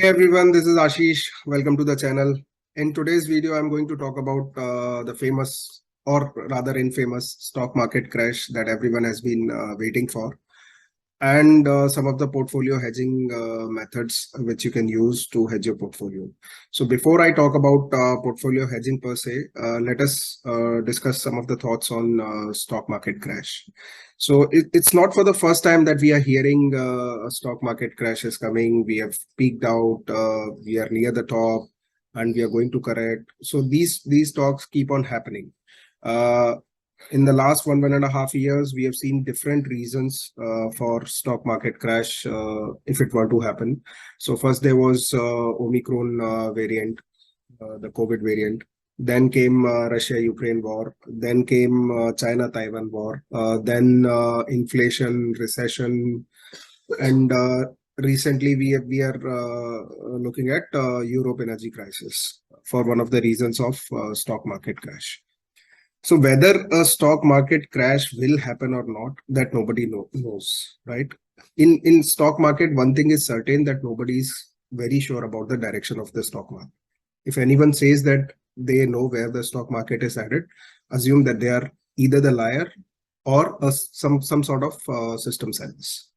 Everyone, this is Ashish. Welcome to the channel. In today's video, I'm going to talk about the famous or rather infamous stock market crash that everyone has been waiting for, and some of the portfolio hedging methods which you can use to hedge your portfolio. So before I talk about portfolio hedging per se, let us discuss some of the thoughts on stock market crash. So it's not for the first time that we are hearing a stock market crash is coming. We have peaked out, we are near the top, and we are going to correct. So these talks keep on happening. In the last 1.5 years, we have seen different reasons for stock market crash if it were to happen. So first there was Omicron variant, the COVID variant. Then came Russia-Ukraine war. Then came China-Taiwan war. Then inflation, recession, and recently we are looking at Europe energy crisis for one of the reasons of stock market crash. So whether a stock market crash will happen or not, that nobody knows, right? In stock market, one thing is certain, that nobody is very sure about the direction of the stock market. If anyone says that they know where the stock market is headed, assume that they are either the liar or some sort of system sense.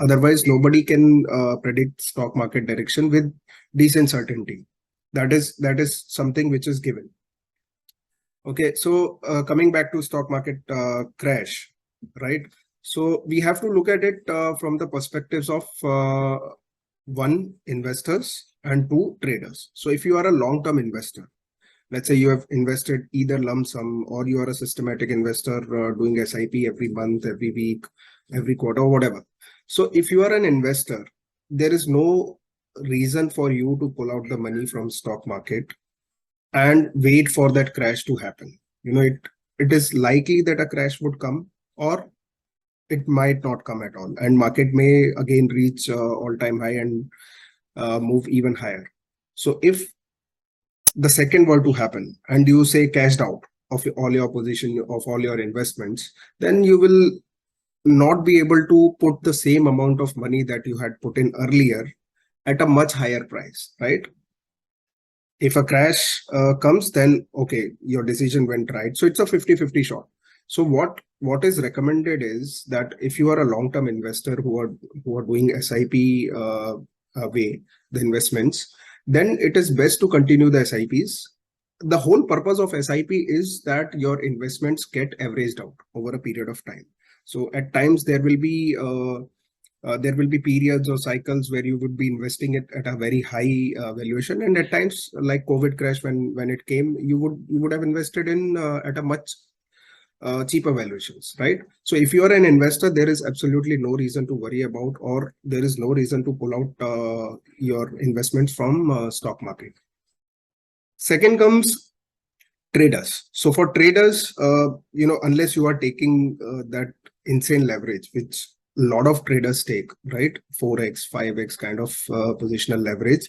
Otherwise, nobody can predict stock market direction with decent certainty. That is something which is given. Okay, so coming back to stock market crash, right? So we have to look at it from the perspectives of one, investors, and two, traders. So if you are a long-term investor, let's say you have invested either lump sum or you are a systematic investor doing SIP every month, every week, every quarter, or whatever. So if you are an investor, there is no reason for you to pull out the money from stock market and wait for that crash to happen. You know, it is likely that a crash would come, or it might not come at all, and market may again reach all-time high and move even higher. So if the second were to happen and you say cashed out of all your position, of all your investments, then you will not be able to put the same amount of money that you had put in earlier at a much higher price, right? If a crash comes, then okay, your decision went right. So it's a 50-50 shot. So what is recommended is that if you are a long-term investor who are doing SIP way, the investments, then it is best to continue the SIPs. The whole purpose of SIP is that your investments get averaged out over a period of time. So at times there will be periods or cycles where you would be investing it at a very high valuation, and at times like COVID crash when it came, you would have invested in at a much cheaper valuations, right? So if you are an investor, there is absolutely no reason to worry about, or there is no reason to pull out your investments from stock market. Second comes traders. So for traders, you know, unless you are taking that insane leverage, which a lot of traders take, right? 4x, 5x kind of positional leverage,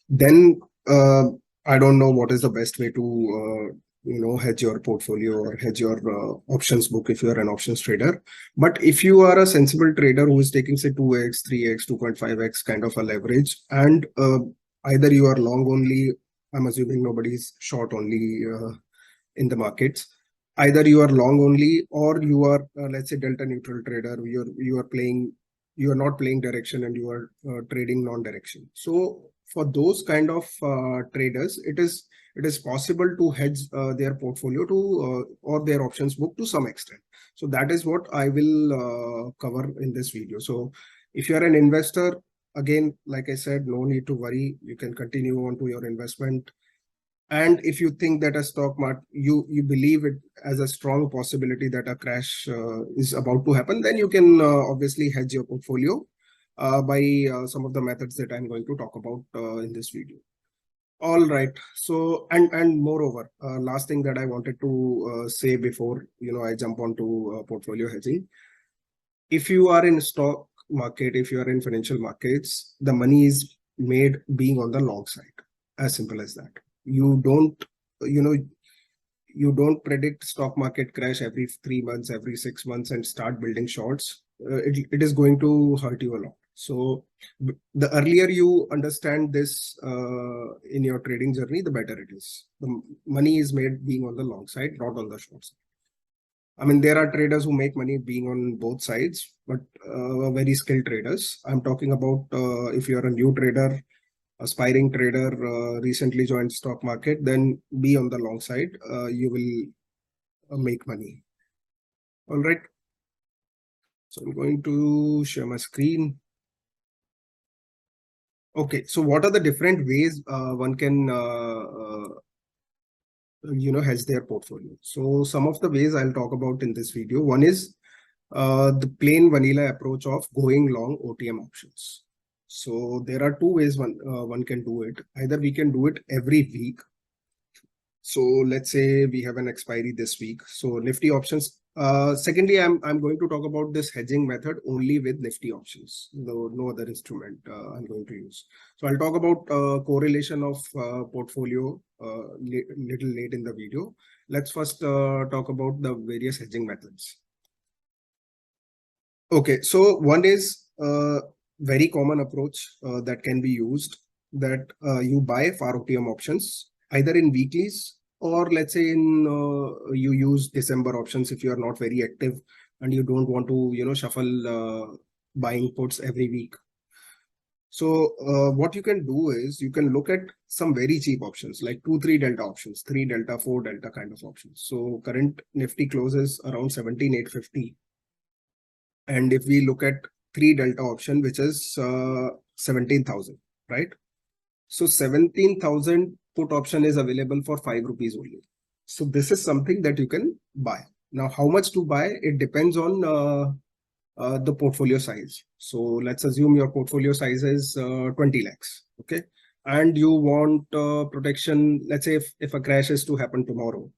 then I don't know what is the best way to hedge your portfolio or hedge your options book if you are an options trader. But if you are a sensible trader who is taking, say, 2x, 3x, 2.5x kind of a leverage, and either you are long only, I'm assuming nobody's short only in the markets, either you are long only or you are let's say delta neutral trader. You are not playing direction and you are trading non-direction. So for those kind of traders, it is possible to hedge their portfolio to or their options book to some extent. So that is what I will cover in this video. So if you are an investor, again, like I said, no need to worry. You can continue on to your investment. And if you think that a stock market, you believe it as a strong possibility that a crash is about to happen, then you can obviously hedge your portfolio by some of the methods that I'm going to talk about in this video. All right. So and moreover, last thing that I wanted to say before I jump onto portfolio hedging. If you are in stock market, if you are in financial markets, the money is made being on the long side. As simple as that. You don't predict stock market crash every 3 months, every 6 months and start building shorts. It is going to hurt you a lot. So the earlier you understand this in your trading journey, the better it is. The money is made being on the long side, not on the short side. I mean, there are traders who make money being on both sides, but very skilled traders. I'm talking about if you're a new trader, aspiring trader, recently joined stock market, then be on the long side. You will make money. All right. So I'm going to share my screen. Okay, so what are the different ways one can hedge their portfolio? So some of the ways I'll talk about in this video. One is the plain vanilla approach of going long OTM options. So there are two ways one can do it. Either we can do it every week. So let's say we have an expiry this week. So Nifty options. Secondly, I'm going to talk about this hedging method only with Nifty options. No other instrument I'm going to use. So I'll talk about correlation of portfolio little late in the video. Let's first talk about the various hedging methods. Okay, so one is a very common approach that can be used, that you buy FAR OTM options either in weeklies, or let's say in you use December options if you are not very active and you don't want to shuffle buying puts every week. So what you can do is you can look at some very cheap options like 2-3 delta options, 3 delta, 4 delta kind of options. So current Nifty closes around 17,850. And if we look at 3 delta option, which is 17,000, right? So 17,000 put option is available for 5 rupees only. So this is something that you can buy. Now, how much to buy? It depends on the portfolio size. So let's assume your portfolio size is 20 lakhs. Okay. And you want protection. Let's say if a crash is to happen tomorrow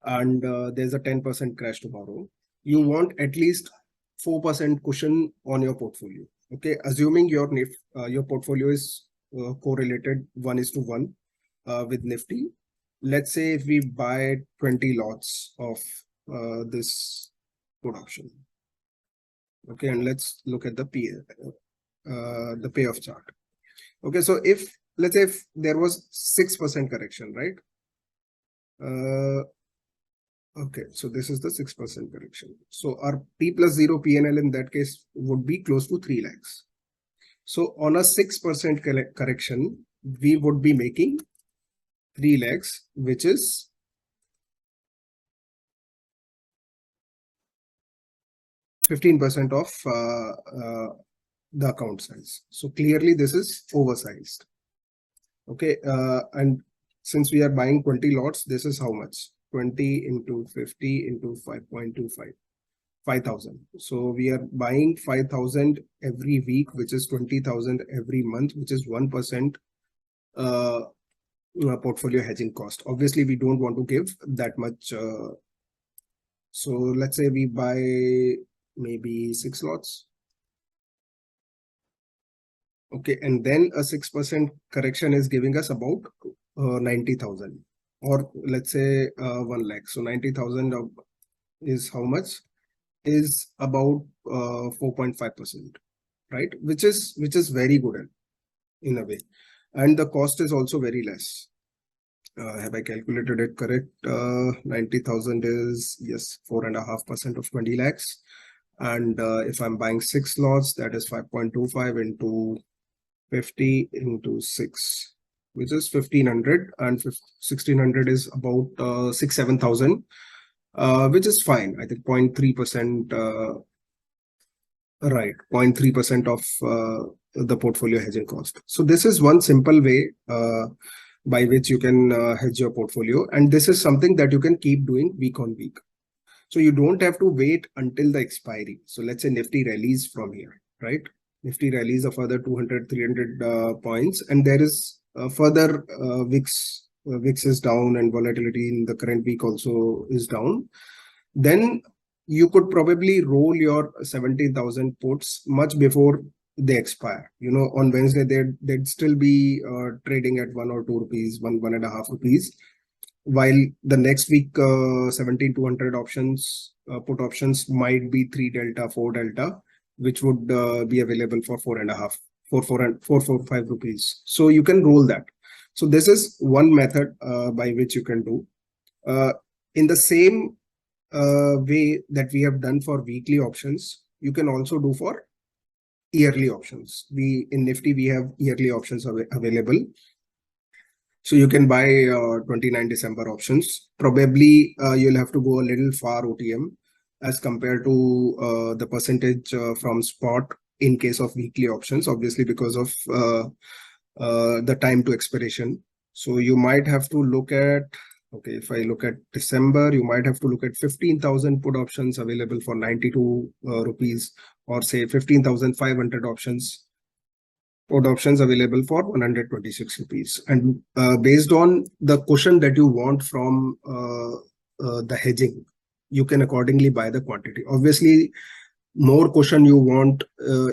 and there's a 10% crash tomorrow, you want at least 4% cushion on your portfolio. Okay. Assuming your portfolio is correlated 1:1 with Nifty. Let's say if we buy 20 lots of this put option. Okay, and let's look at the payoff chart. Okay, so if let's say if there was 6% correction, right? Okay, so this is the 6% correction. So our P+0 PNL in that case would be close to 3 lakhs. So on a 6% correction, we would be making 3 lakhs, which is 15% of the account size. So clearly this is oversized. Okay, and since we are buying 20 lots, this is how much? 20 into 50 into 5.25. 5,000. So we are buying 5,000 every week, which is 20,000 every month, which is 1% portfolio hedging cost. Obviously, we don't want to give that much. So let's say we buy maybe 6 lots. Okay, and then a 6% correction is giving us about 90,000, or let's say 1 lakh. So 90,000 is how much? Is about 4.5%, right? Which is very good in a way, and the cost is also very less. Have I calculated it correct? 90,000 is, yes, 4.5% of 20 lakhs. And if I'm buying 6 lots, that is 5.25 into 50 into 6, which is 1,500, and 1,600 is about 6,000-7,000, which is fine. I think 0.3%, right, 0.3% of the portfolio hedging cost. So this is one simple way by which you can hedge your portfolio, and this is something that you can keep doing week on week. So you don't have to wait until the expiry. So let's say Nifty rallies from here, right? Nifty rallies a further 200, 300 points, and there is further VIX is down, and volatility in the current week also is down. Then you could probably roll your 17,000 puts much before they expire. On Wednesday they'd still be trading at 1 or 2 rupees, 1.5 rupees. While the next week 17,200 options put options might be 3 delta, 4 delta, which would be available for 4.5, 445 rupees. So you can roll that. So this is one method by which you can do. In the same way that we have done for weekly options, you can also do for yearly options. In Nifty, we have yearly options available. So you can buy 29 December options. Probably you'll have to go a little far OTM as compared to the percentage from spot in case of weekly options, obviously because of the time to expiration. So you might have to look at, okay, if I look at December, you might have to look at 15,000 put options available for 92 rupees, or say 15,500 options. Put options available for 126 rupees. And based on the cushion that you want from the hedging, you can accordingly buy the quantity. Obviously, more cushion you want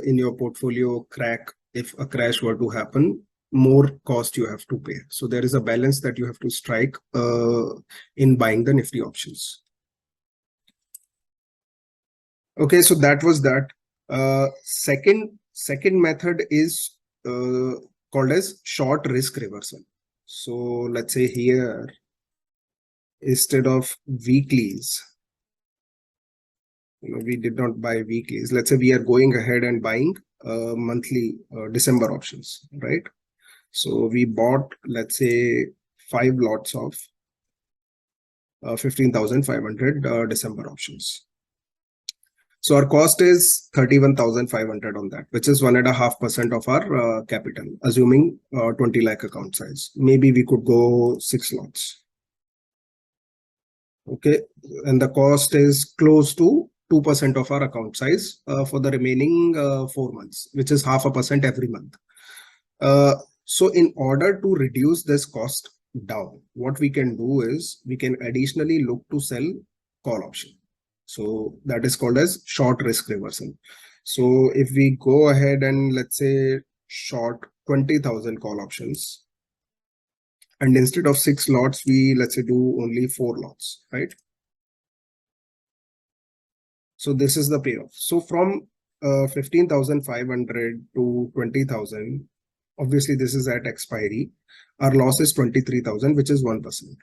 in your portfolio crack, if a crash were to happen, more cost you have to pay. So there is a balance that you have to strike in buying the Nifty options. Okay, so that was that. Second method is called as short risk reversal. So let's say here, instead of weeklies, we did not buy weeklies. Let's say we are going ahead and buying monthly December options, right? So we bought, let's say, 5 lots of 15,500 December options. So our cost is 31,500 on that, which is 1.5% of our capital, assuming 20 lakh account size. Maybe we could go 6 lots. Okay, and the cost is close to 2% of our account size for the remaining 4 months, which is 0.5% every month. So in order to reduce this cost down, what we can do is we can additionally look to sell call option. So that is called as short risk reversal. So if we go ahead and let's say short 20,000 call options, and instead of 6 lots, we let's say do only 4 lots, right? So this is the payoff. So from 15,500 to 20,000, obviously this is at expiry. Our loss is 23,000, which is 1%.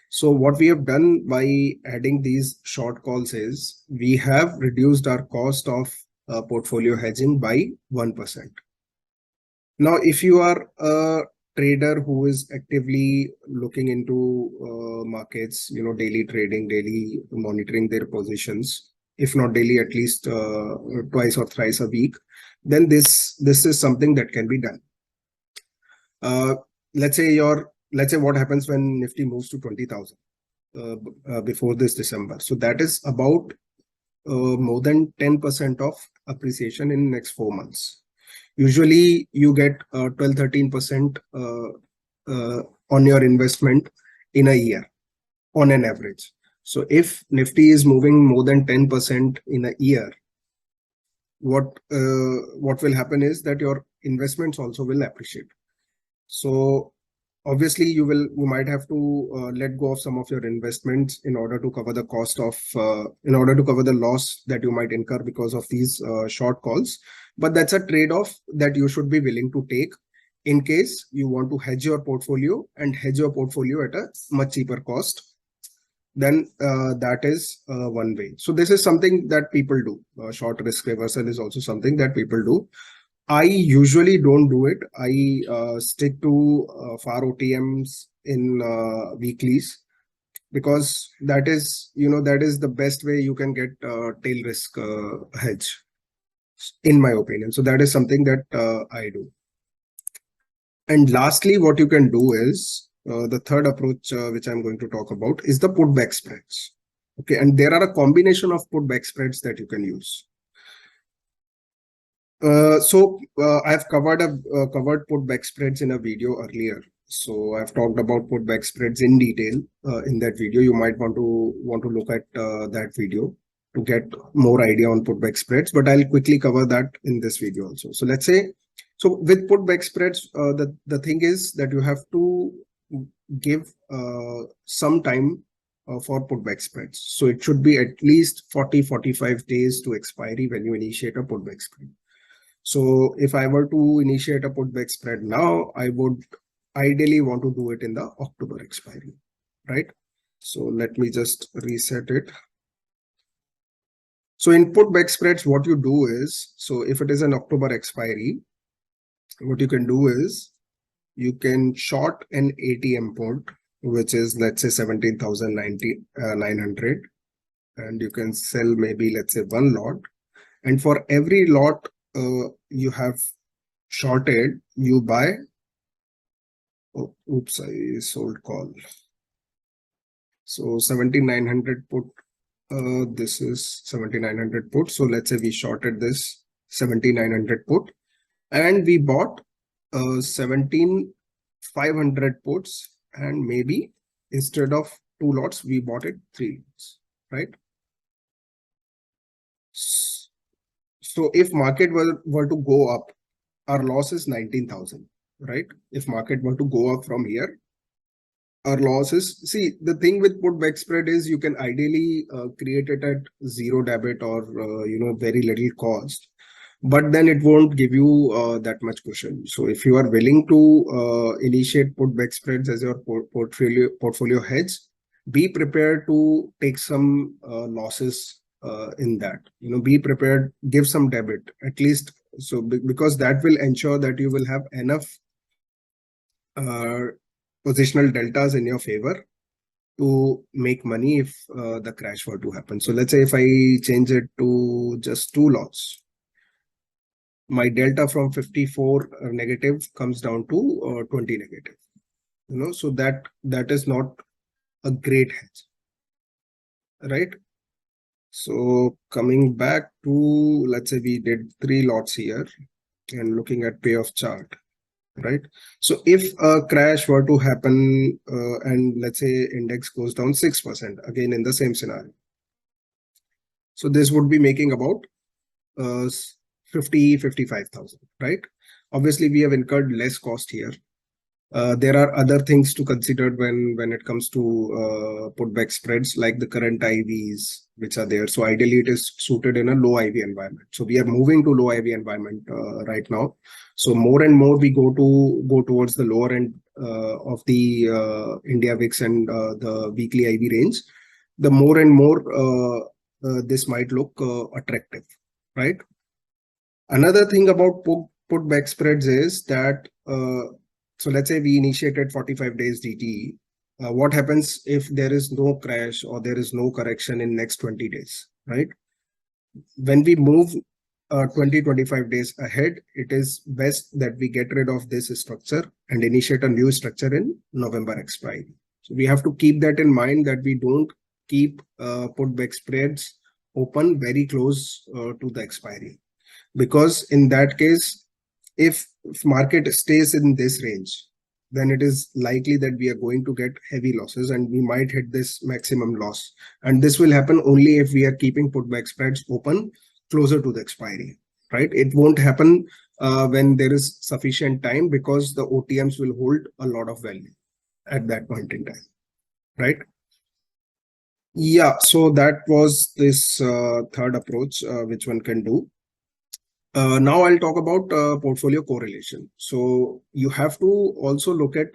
So what we have done by adding these short calls is we have reduced our cost of portfolio hedging by 1%. Now, if you are a trader who is actively looking into markets, daily trading, daily monitoring their positions, if not daily, at least twice or thrice a week, then this is something that can be done. Let's say what happens when Nifty moves to 20,000 before this December. So that is about more than 10% of appreciation in next 4 months. Usually you get 12-13% on your investment in a year on an average. So if Nifty is moving more than 10% in a year, what will happen is that your investments also will appreciate. So obviously you might have to let go of some of your investments in order to cover the cost of in order to cover the loss that you might incur because of these short calls. But that's a trade-off that you should be willing to take in case you want to hedge your portfolio and hedge your portfolio at a much cheaper cost. Then that is one way. So this is something that people do. Short risk reversal is also something that people do. I usually don't do it. I stick to FAR OTMs in weeklies, because that is the best way you can get tail risk hedge, in my opinion. So that is something that I do. And lastly, what you can do is the third approach which I'm going to talk about is the putback spreads. Okay, and there are a combination of putback spreads that you can use. So I've covered putback spreads in a video earlier. So I've talked about putback spreads in detail in that video. You might want to look at that video to get more idea on putback spreads, but I'll quickly cover that in this video also. So let's say, so with putback spreads, the thing is that you have to give some time for putback spreads. So it should be at least 40-45 days to expiry when you initiate a putback spread. So if I were to initiate a putback spread now, I would ideally want to do it in the October expiry, right? So let me just reset it. So in putback spreads, what you do is, so if it is an October expiry, what you can do is you can short an ATM put, which is, let's say, 17,900, and you can sell maybe, let's say, one lot. And for every lot you have shorted, you buy, oh, oops, I sold call. So 17,900 put, this is 7,900 put. So let's say we shorted this 7,900 put and we bought 17,500 puts, and maybe instead of 2 lots, we bought it 3 lots, right? So if market were to go up, our loss is 19,000, right? If market were to go up from here, our losses, see, the thing with putback spread is you can ideally create it at zero debit or very little cost, but then it won't give you that much cushion. So if you are willing to initiate putback spreads as your portfolio hedge, be prepared to take some losses in that. Be prepared, give some debit at least, so because that will ensure that you will have enough positional deltas in your favor to make money if the crash were to happen. So let's say if I change it to just 2 lots, my delta from 54 negative comes down to 20 negative. So that is not a great hedge, right? So coming back to, let's say we did 3 lots here and looking at payoff chart, right? So if a crash were to happen and let's say index goes down 6%, again in the same scenario, so this would be making about 55,000, right? Obviously we have incurred less cost here. There are other things to consider when it comes to putback spreads, like the current IVs which are there. So ideally it is suited in a low IV environment. So we are moving to low IV environment right now. So more and more we go towards the lower end of the India VIX and the weekly IV range. The more and more this might look attractive, right? Another thing about putback spreads is that so let's say we initiated 45 days DT. What happens if there is no crash or there is no correction in next 20 days, right? When we move 20-25 days ahead, it is best that we get rid of this structure and initiate a new structure in November expiry. So we have to keep that in mind, that we don't keep putback spreads open very close to the expiry, because in that case, if market stays in this range, then it is likely that we are going to get heavy losses and we might hit this maximum loss. And this will happen only if we are keeping putback spreads open closer to the expiry, right? It won't happen when there is sufficient time, because the OTMs will hold a lot of value at that point in time, right? Yeah, so that was this third approach which one can do. Now I'll talk about portfolio correlation. So you have to also look at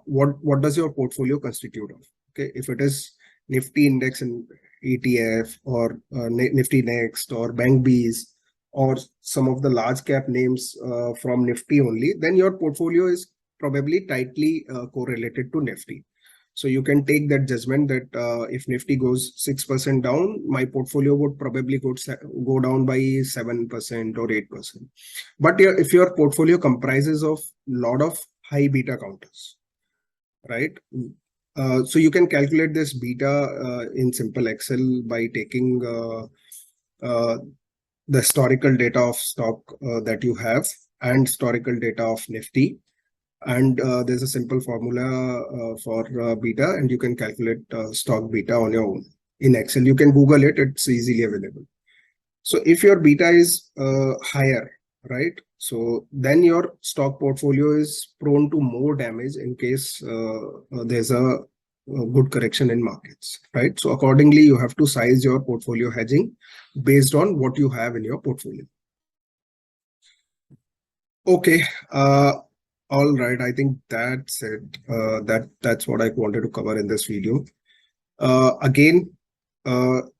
what does your portfolio constitute of. Okay, if it is Nifty index and ETF, or Nifty Next, or Bank Bs, or some of the large cap names from Nifty only, then your portfolio is probably tightly correlated to Nifty. So you can take that judgment that if Nifty goes 6% down, my portfolio would probably go down by 7% or 8%. But if your portfolio comprises of lot of high beta counters, right? So you can calculate this beta in simple Excel by taking the historical data of stock that you have and historical data of Nifty. And there's a simple formula for beta, and you can calculate stock beta on your own in Excel. You can Google it, it's easily available. So if your beta is higher, right, so then your stock portfolio is prone to more damage in case there's a good correction in markets, right? So accordingly, you have to size your portfolio hedging based on what you have in your portfolio. Okay. All right. I think that's it. That's what I wanted to cover in this video. Again,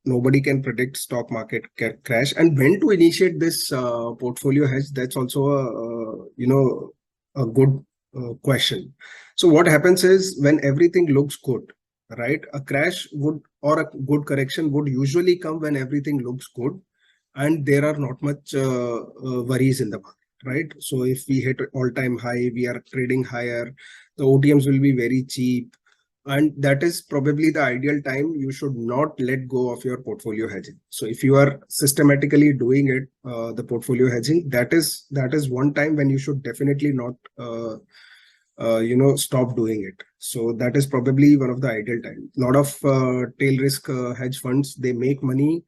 nobody can predict stock market crash, and when to initiate this portfolio hedge. That's also a good question. So what happens is when everything looks good, right? A crash would, or a good correction would usually come when everything looks good and there are not much worries in the market, right? So if we hit all-time high, we are trading higher, the OTMs will be very cheap, and that is probably the ideal time. You should not let go of your portfolio hedging. So if you are systematically doing it, the portfolio hedging, that is one time when you should definitely not stop doing it. So that is probably one of the ideal time. A lot of tail risk hedge funds, they make money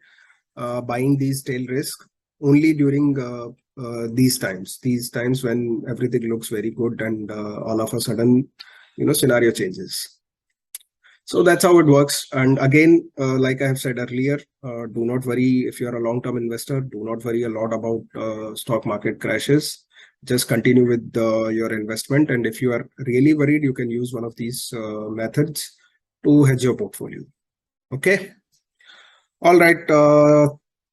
buying these tail risk only during these times when everything looks very good and all of a sudden scenario changes. So that's how it works. And again, like I have said earlier, do not worry if you're a long-term investor. Do not worry a lot about stock market crashes. Just continue with your investment. And if you are really worried, you can use one of these methods to hedge your portfolio. Okay. All right.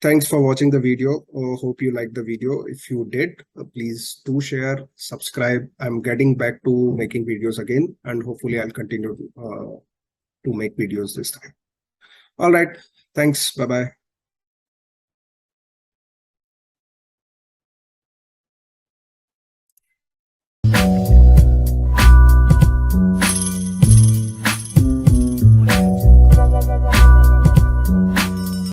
Thanks for watching the video. Hope you liked the video. If you did, please do share, subscribe. I'm getting back to making videos again, and hopefully I'll continue to make videos this time. All right. Thanks. Bye-bye.